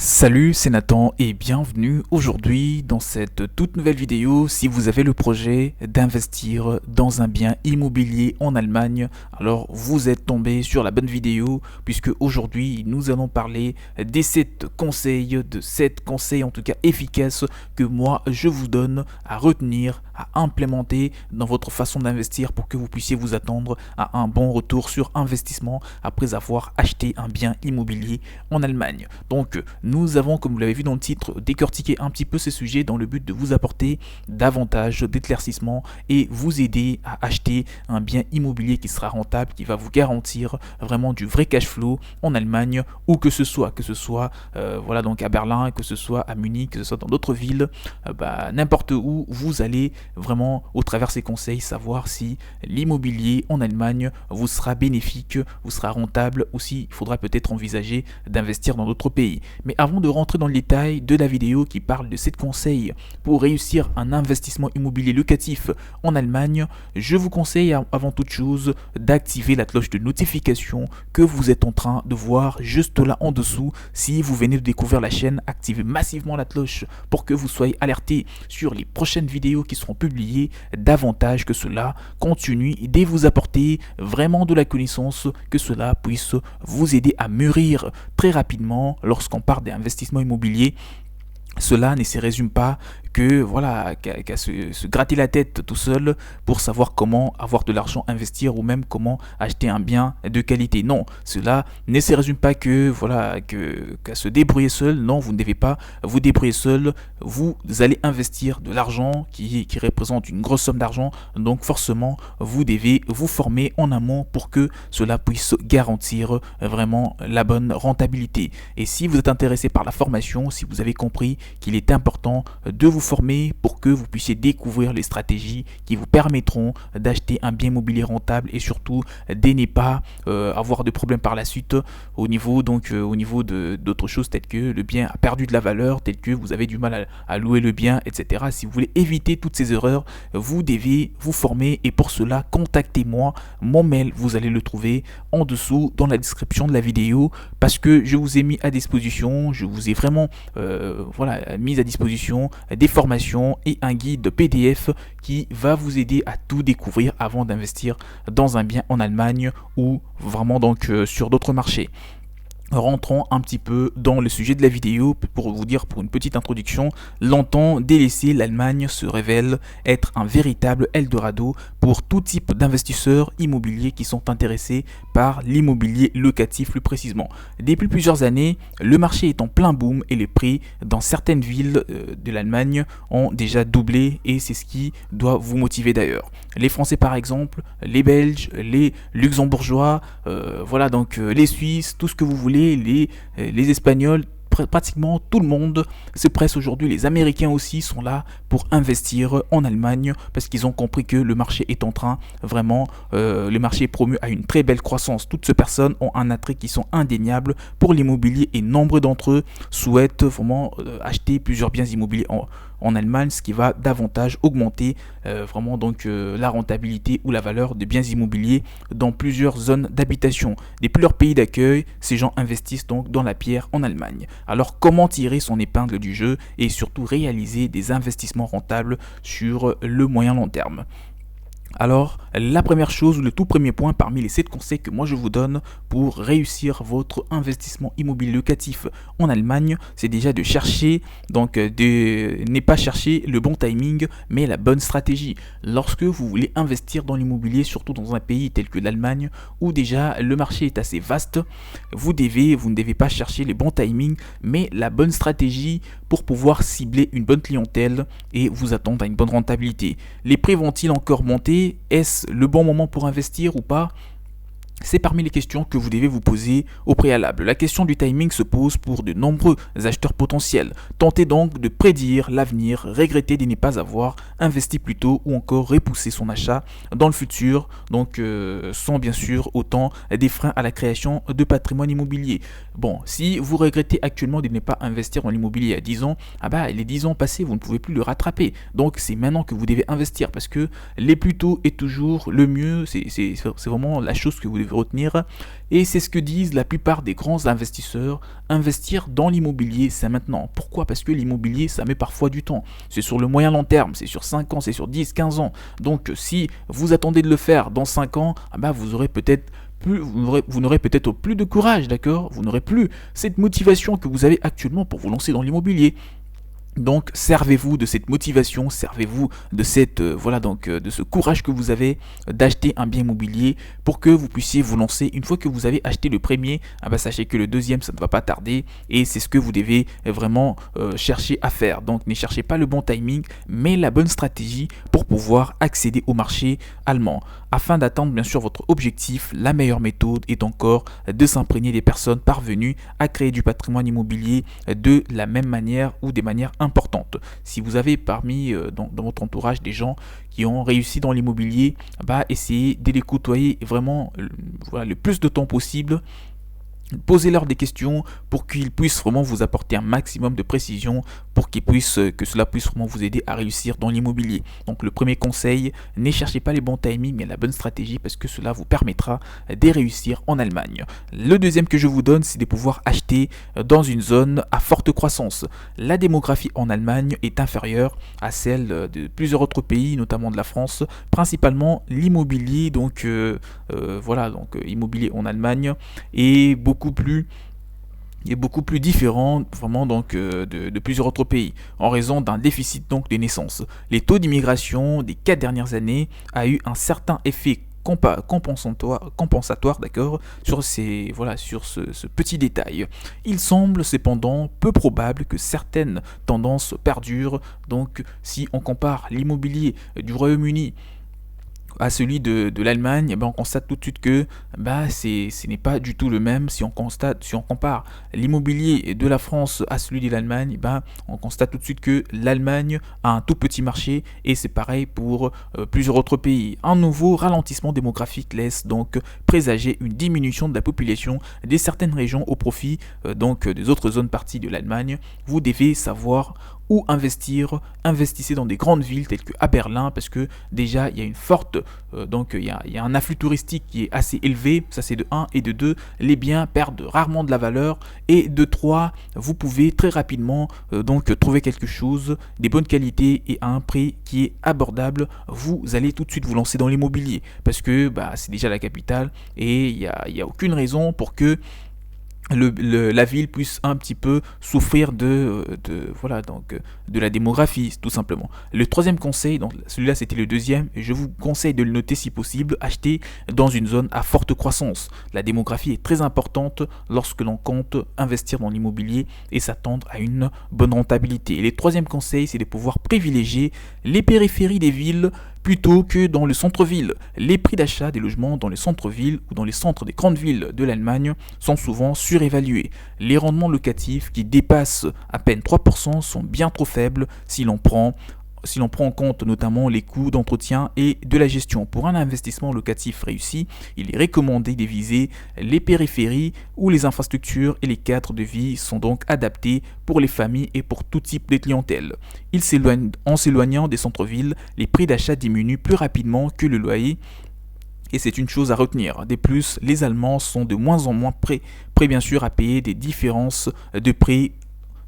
Salut, c'est Nathan et bienvenue aujourd'hui dans cette toute nouvelle vidéo. Si vous avez le projet d'investir dans un bien immobilier en Allemagne, alors vous êtes tombé sur la bonne vidéo puisque aujourd'hui nous allons parler des 7 conseils, de 7 conseils en tout cas efficaces que moi je vous donne à retenir, à implémenter dans votre façon d'investir pour que vous puissiez vous attendre à un bon retour sur investissement après avoir acheté un bien immobilier en Allemagne. Donc nous avons, comme vous l'avez vu dans le titre, décortiqué un petit peu ces sujets dans le but de vous apporter davantage d'éclaircissement et vous aider à acheter un bien immobilier qui sera rentable, qui va vous garantir vraiment du vrai cash flow en Allemagne, où que ce soit voilà, donc à Berlin, que ce soit à Munich, que ce soit dans d'autres villes, n'importe où vous allez vraiment au travers ces conseils savoir si l'immobilier en Allemagne vous sera bénéfique, vous sera rentable, ou s'il faudra peut-être envisager d'investir dans d'autres pays. Mais avant de rentrer dans le détail de la vidéo qui parle de 7 conseils pour réussir un investissement immobilier locatif en Allemagne, je vous conseille avant toute chose d'activer la cloche de notification que vous êtes en train de voir juste là en dessous. Si vous venez de découvrir la chaîne, activez massivement la cloche pour que vous soyez alerté sur les prochaines vidéos qui seront publiées, davantage que cela continue de vous apporter vraiment de la connaissance, que cela puisse vous aider à mûrir très rapidement lorsqu'on parle d'investissement immobilier. Cela ne se résume pas qu'à se gratter la tête tout seul pour savoir comment avoir de l'argent à investir ou même comment acheter un bien de qualité. Non, cela ne se résume pas qu'à se débrouiller seul. Non, vous ne devez pas vous débrouiller seul. Vous allez investir de l'argent qui représente une grosse somme d'argent. Donc forcément, vous devez vous former en amont pour que cela puisse garantir vraiment la bonne rentabilité. Et si vous êtes intéressé par la formation, si vous avez compris qu'il est important de vous former pour que vous puissiez découvrir les stratégies qui vous permettront d'acheter un bien immobilier rentable et surtout de ne pas avoir de problèmes par la suite au niveau d'autres choses telles que le bien a perdu de la valeur, telles que vous avez du mal à louer le bien, etc. Si vous voulez éviter toutes ces erreurs, vous devez vous former et pour cela, contactez-moi. Mon mail, vous allez le trouver en dessous dans la description de la vidéo parce que je vous ai mis à disposition, je vous ai vraiment mis à disposition des formations et un guide PDF qui va vous aider à tout découvrir avant d'investir dans un bien en Allemagne ou vraiment sur d'autres marchés. Rentrons un petit peu dans le sujet de la vidéo pour vous dire, pour une petite introduction, longtemps délaissé, l'Allemagne se révèle être un véritable Eldorado pour tout type d'investisseurs immobiliers qui sont intéressés par l'immobilier locatif plus précisément. Depuis plusieurs années, le marché est en plein boom et les prix dans certaines villes de l'Allemagne ont déjà doublé et c'est ce qui doit vous motiver d'ailleurs. Les Français par exemple, les Belges, les Luxembourgeois, les Suisses, tout ce que vous voulez, les Espagnols, pratiquement tout le monde se presse aujourd'hui. Les Américains aussi sont là pour investir en Allemagne parce qu'ils ont compris que le marché est en train le marché est promu à une très belle croissance. Toutes ces personnes ont un attrait qui sont indéniables pour l'immobilier et nombre d'entre eux souhaitent vraiment acheter plusieurs biens immobiliers en Allemagne, ce qui va davantage augmenter la rentabilité ou la valeur de biens immobiliers dans plusieurs zones d'habitation. Depuis leur pays d'accueil, ces gens investissent donc dans la pierre en Allemagne. Alors comment tirer son épingle du jeu et surtout réaliser des investissements rentables sur le moyen long terme? Alors, la première chose, ou le tout premier point parmi les 7 conseils que moi je vous donne pour réussir votre investissement immobilier locatif en Allemagne, c'est déjà de chercher, de ne pas chercher le bon timing, mais la bonne stratégie. Lorsque vous voulez investir dans l'immobilier, surtout dans un pays tel que l'Allemagne, où déjà le marché est assez vaste, vous ne devez pas chercher le bon timing, mais la bonne stratégie pour pouvoir cibler une bonne clientèle et vous attendre à une bonne rentabilité. Les prix vont-ils encore monter? Est-ce le bon moment pour investir ou pas? C'est parmi les questions que vous devez vous poser au préalable. La question du timing se pose pour de nombreux acheteurs potentiels. Tentez donc de prédire l'avenir, regretter de ne pas avoir investi plus tôt ou encore repousser son achat dans le futur, sans bien sûr autant des freins à la création de patrimoine immobilier. Bon, si vous regrettez actuellement de ne pas investir dans l'immobilier il y a 10 ans, les 10 ans passés, vous ne pouvez plus le rattraper. Donc c'est maintenant que vous devez investir parce que les plus tôt est toujours le mieux, c'est vraiment la chose que vous devez devez retenir. Et c'est ce que disent la plupart des grands investisseurs. Investir dans l'immobilier, c'est maintenant. Pourquoi? Parce que l'immobilier, ça met parfois du temps. C'est sur le moyen long terme, c'est sur 5 ans, c'est sur 10, 15 ans. Donc si vous attendez de le faire dans 5 ans, vous aurez peut-être vous n'aurez peut-être plus de courage, d'accord? Vous n'aurez plus cette motivation que vous avez actuellement pour vous lancer dans l'immobilier. Donc servez-vous de cette motivation, servez-vous de cette de ce courage que vous avez d'acheter un bien immobilier pour que vous puissiez vous lancer. Une fois que vous avez acheté le premier, sachez que le deuxième ça ne va pas tarder et c'est ce que vous devez vraiment chercher à faire. Donc ne cherchez pas le bon timing mais la bonne stratégie pour pouvoir accéder au marché allemand. Afin d'atteindre bien sûr votre objectif, la meilleure méthode est encore de s'imprégner des personnes parvenues à créer du patrimoine immobilier de la même manière ou des manières importantes. Si vous avez parmi dans votre entourage des gens qui ont réussi dans l'immobilier, essayez de les côtoyer vraiment le plus de temps possible. Posez-leur des questions pour qu'ils puissent vraiment vous apporter un maximum de précision pour que cela puisse vraiment vous aider à réussir dans l'immobilier. Donc le premier conseil, ne cherchez pas les bons timings mais la bonne stratégie parce que cela vous permettra de réussir en Allemagne. Le deuxième que je vous donne, c'est de pouvoir acheter dans une zone à forte croissance. La démographie en Allemagne est inférieure à celle de plusieurs autres pays, notamment de la France. Principalement l'immobilier, immobilier en Allemagne est beaucoup plus différent vraiment de plusieurs autres pays en raison d'un déficit des naissances. Les taux d'immigration des 4 dernières années a eu un certain effet compensatoire sur ce petit détail. Il semble cependant peu probable que certaines tendances perdurent. Donc si on compare l'immobilier du Royaume-Uni à celui de l'Allemagne, on constate tout de suite que ce n'est pas du tout le même. Si on compare l'immobilier de la France à celui de l'Allemagne, on constate tout de suite que l'Allemagne a un tout petit marché et c'est pareil pour plusieurs autres pays. Un nouveau ralentissement démographique laisse donc présager une diminution de la population de certaines régions au profit des autres zones parties de l'Allemagne. Vous devez savoir où investir. Investissez dans des grandes villes telles que à Berlin parce que déjà il y a une forte il y a un afflux touristique qui est assez élevé, ça c'est de 1, et de 2, les biens perdent rarement de la valeur, et de 3, vous pouvez très rapidement trouver quelque chose des bonnes qualités et à un prix qui est abordable. Vous allez tout de suite vous lancer dans l'immobilier parce que c'est déjà la capitale et il y a aucune raison pour que la ville puisse un petit peu souffrir de la démographie, tout simplement. Le troisième conseil, donc celui-là c'était le deuxième, et je vous conseille de le noter si possible, acheter dans une zone à forte croissance. La démographie est très importante lorsque l'on compte investir dans l'immobilier et s'attendre à une bonne rentabilité. Et le troisième conseil, c'est de pouvoir privilégier les périphéries des villes plutôt que dans le centre-ville. Les prix d'achat des logements dans les centres-villes ou dans les centres des grandes villes de l'Allemagne sont souvent surévalués. Les rendements locatifs qui dépassent à peine 3% sont bien trop faibles si l'on prend en compte notamment les coûts d'entretien et de la gestion. Pour un investissement locatif réussi, il est recommandé de viser les périphéries où les infrastructures et les cadres de vie sont donc adaptés pour les familles et pour tout type de clientèle. En s'éloignant des centres-villes, les prix d'achat diminuent plus rapidement que le loyer. Et c'est une chose à retenir. De plus, les Allemands sont de moins en moins prêts bien sûr à payer des différences de prix,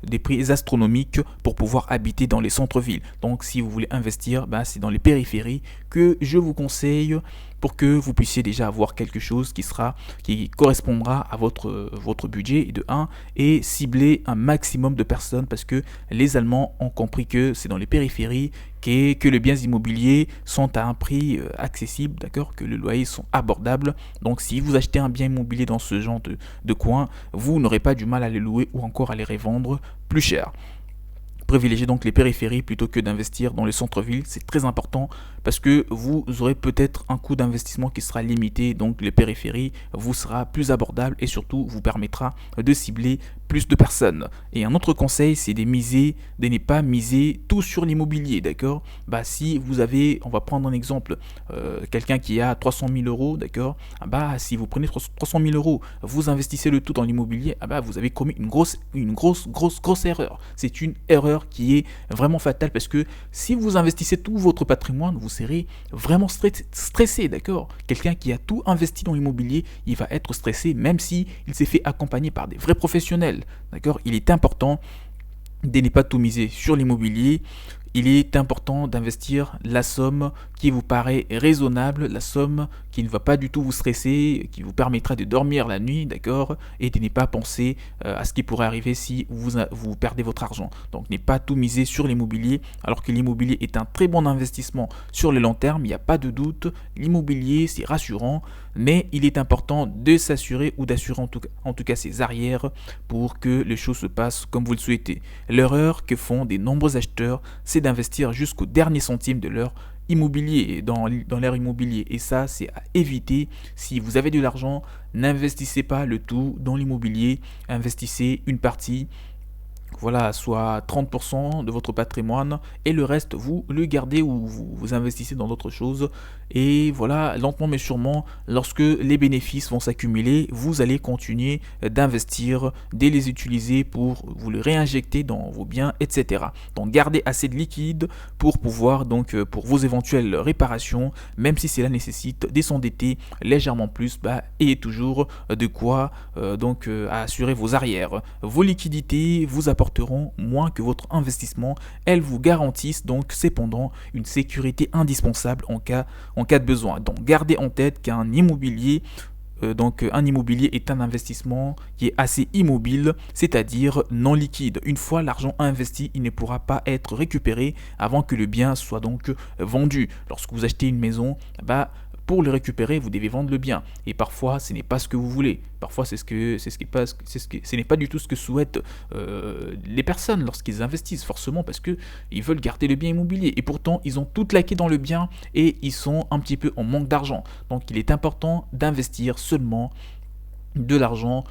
des prix astronomiques pour pouvoir habiter dans les centres-villes. Donc si vous voulez investir, c'est dans les périphéries que je vous conseille pour que vous puissiez déjà avoir quelque chose qui correspondra à votre budget de 1 et cibler un maximum de personnes parce que les Allemands ont compris que c'est dans les périphéries que les biens immobiliers sont à un prix accessible, que les loyers sont abordables. Donc si vous achetez un bien immobilier dans ce genre de coin, vous n'aurez pas du mal à les louer ou encore à les revendre plus cher. Privilégiez donc les périphéries plutôt que d'investir dans les centres-villes, c'est très important parce que vous aurez peut-être un coût d'investissement qui sera limité, donc les périphéries vous sera plus abordable et surtout vous permettra de cibler plus de personnes. Et un autre conseil, c'est de ne pas miser tout sur l'immobilier, d'accord? Si vous avez, on va prendre un exemple, quelqu'un qui a 300 000 euros, d'accord? Si vous prenez 300 000 euros, vous investissez le tout dans l'immobilier, vous avez commis une grosse erreur. C'est une erreur qui est vraiment fatale parce que si vous investissez tout votre patrimoine, vous serez vraiment stressé, d'accord? Quelqu'un qui a tout investi dans l'immobilier, il va être stressé même si il s'est fait accompagner par des vrais professionnels, d'accord? Il est important de ne pas tout miser sur l'immobilier. Il est important d'investir la somme qui vous paraît raisonnable, la somme qui ne va pas du tout vous stresser, qui vous permettra de dormir la nuit, d'accord, et de ne pas penser à ce qui pourrait arriver si vous perdez votre argent. Donc, ne pas tout miser sur l'immobilier, alors que l'immobilier est un très bon investissement sur le long terme, il n'y a pas de doute. L'immobilier, c'est rassurant, mais il est important de s'assurer ou d'assurer en tout cas ses arrières pour que les choses se passent comme vous le souhaitez. L'erreur que font de nombreux acheteurs, c'est d'investir jusqu'au dernier centime de leur immobilier, dans leur immobilier. Et ça, c'est à éviter. Si vous avez de l'argent, n'investissez pas le tout dans l'immobilier. Investissez une partie, voilà, soit 30% de votre patrimoine et le reste, vous le gardez ou vous investissez dans d'autres choses. Et voilà, lentement mais sûrement, lorsque les bénéfices vont s'accumuler, vous allez continuer d'investir, de les utiliser pour vous les réinjecter dans vos biens, etc. Donc gardez assez de liquide pour pouvoir, pour vos éventuelles réparations, même si cela nécessite de s'endetter légèrement plus, et toujours de quoi assurer vos arrières. Vos liquidités vous apporteront moins que votre investissement. Elles vous garantissent donc cependant une sécurité indispensable en cas de besoin. Donc gardez en tête qu'un immobilier un immobilier est un investissement qui est assez immobile, c'est-à-dire non liquide. Une fois l'argent investi, il ne pourra pas être récupéré avant que le bien soit donc vendu. Lorsque vous achetez une maison, pour le récupérer, vous devez vendre le bien. Et parfois, ce n'est pas ce que vous voulez. Parfois, ce n'est pas du tout ce que souhaitent les personnes lorsqu'ils investissent, forcément, parce qu'ils veulent garder le bien immobilier. Et pourtant, ils ont tout claqué dans le bien et ils sont un petit peu en manque d'argent. Donc, il est important d'investir seulement de l'argent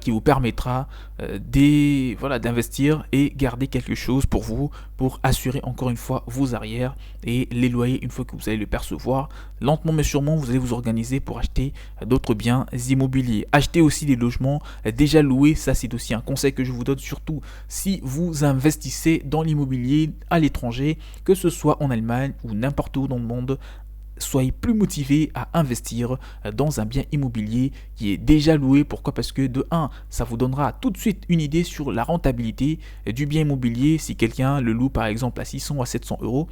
qui vous permettra d'investir et garder quelque chose pour vous, pour assurer encore une fois vos arrières et les loyers une fois que vous allez le percevoir. Lentement mais sûrement, vous allez vous organiser pour acheter d'autres biens immobiliers. Achetez aussi des logements déjà loués, ça c'est aussi un conseil que je vous donne, surtout si vous investissez dans l'immobilier à l'étranger, que ce soit en Allemagne ou n'importe où dans le monde. Soyez plus motivé à investir dans un bien immobilier qui est déjà loué. Pourquoi? Parce que de 1, ça vous donnera tout de suite une idée sur la rentabilité du bien immobilier. Si quelqu'un le loue par exemple à 600 ou à 700 euros,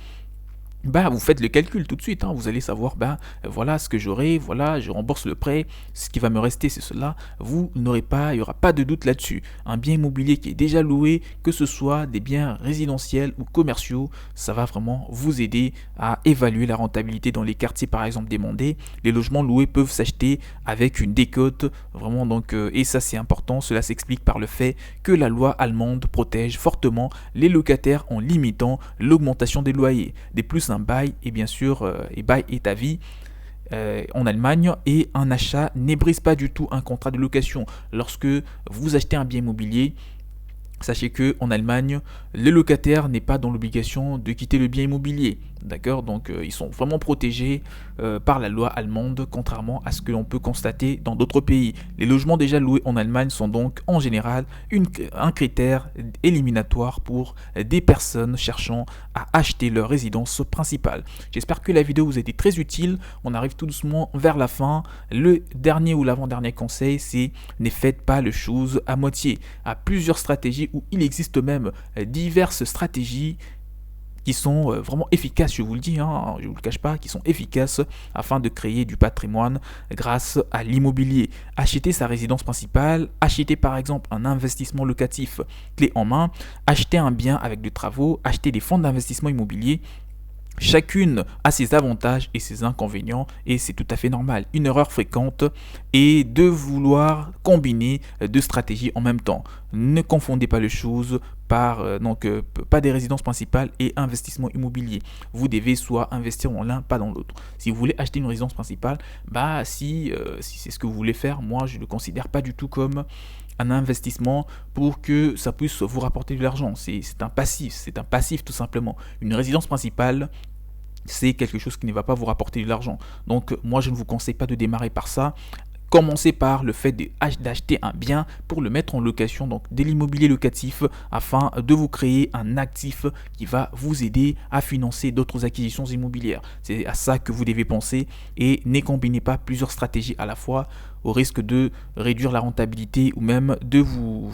vous faites le calcul tout de suite, vous allez savoir, voilà ce que j'aurai, voilà, je rembourse le prêt, ce qui va me rester c'est cela. Il n'y aura pas de doute là-dessus. Un bien immobilier qui est déjà loué, que ce soit des biens résidentiels ou commerciaux, ça va vraiment vous aider à évaluer la rentabilité dans les quartiers par exemple demandés. Les logements loués peuvent s'acheter avec une décote, vraiment et ça c'est important, cela s'explique par le fait que la loi allemande protège fortement les locataires en limitant l'augmentation des loyers. Des plus un bail et bien sûr bail est à vie en Allemagne, et un achat ne brise pas du tout un contrat de location. Lorsque vous achetez un bien immobilier, sachez que en Allemagne, le locataire n'est pas dans l'obligation de quitter le bien immobilier. D'accord? Donc ils sont vraiment protégés par la loi allemande, contrairement à ce que l'on peut constater dans d'autres pays. Les logements déjà loués en Allemagne sont donc en général un critère éliminatoire pour des personnes cherchant à acheter leur résidence principale. J'espère que la vidéo vous a été très utile. On arrive tout doucement vers la fin. Le dernier ou l'avant-dernier conseil, c'est ne faites pas les choses à moitié. À plusieurs stratégies, où il existe même diverses stratégies qui sont vraiment efficaces, je vous le dis, je ne vous le cache pas, qui sont efficaces afin de créer du patrimoine grâce à l'immobilier. Acheter sa résidence principale, acheter par exemple un investissement locatif clé en main, acheter un bien avec des travaux, acheter des fonds d'investissement immobilier. Chacune a ses avantages et ses inconvénients et c'est tout à fait normal. Une erreur fréquente est de vouloir combiner deux stratégies en même temps. Ne confondez pas les choses, pas des résidences principales et investissement immobilier. Vous devez soit investir dans l'un, pas dans l'autre. Si vous voulez acheter une résidence principale, si c'est ce que vous voulez faire, moi je ne le considère pas du tout comme un investissement pour que ça puisse vous rapporter de l'argent. C'est un passif tout simplement. Une résidence principale, c'est quelque chose qui ne va pas vous rapporter de l'argent. Donc moi je ne vous conseille pas de démarrer par ça. Commencez par le fait d'acheter un bien pour le mettre en location, donc de l'immobilier locatif, afin de vous créer un actif qui va vous aider à financer d'autres acquisitions immobilières. C'est à ça que vous devez penser et ne combinez pas plusieurs stratégies à la fois au risque de réduire la rentabilité ou même de vous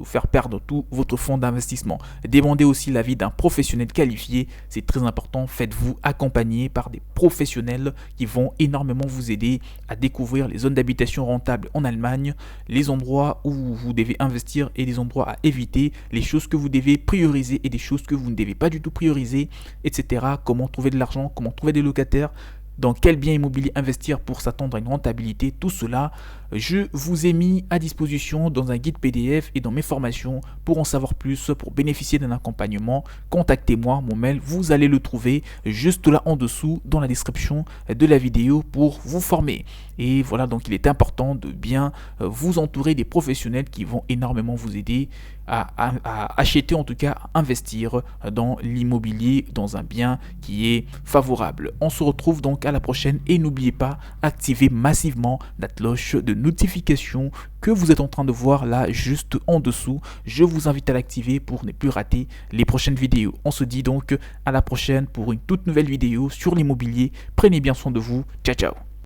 faire perdre tout votre fonds d'investissement. Demandez aussi l'avis d'un professionnel qualifié, c'est très important. Faites-vous accompagner par des professionnels qui vont énormément vous aider à découvrir les zones d'habitation rentables en Allemagne, les endroits où vous devez investir et les endroits à éviter, les choses que vous devez prioriser et des choses que vous ne devez pas du tout prioriser, etc. Comment trouver de l'argent, comment trouver des locataires, dans quel bien immobilier investir pour s'attendre à une rentabilité, tout cela, je vous ai mis à disposition dans un guide PDF et dans mes formations. Pour en savoir plus, pour bénéficier d'un accompagnement, contactez-moi, mon mail, vous allez le trouver juste là en dessous dans la description de la vidéo pour vous former. Et voilà, donc il est important de bien vous entourer des professionnels qui vont énormément vous aider à acheter, en tout cas à investir dans l'immobilier, dans un bien qui est favorable. On se retrouve donc à la prochaine et n'oubliez pas, activez massivement la cloche de notification que vous êtes en train de voir là juste en dessous. Je vous invite à l'activer pour ne plus rater les prochaines vidéos. On se dit donc à la prochaine pour une toute nouvelle vidéo sur l'immobilier. Prenez bien soin de vous. Ciao ciao.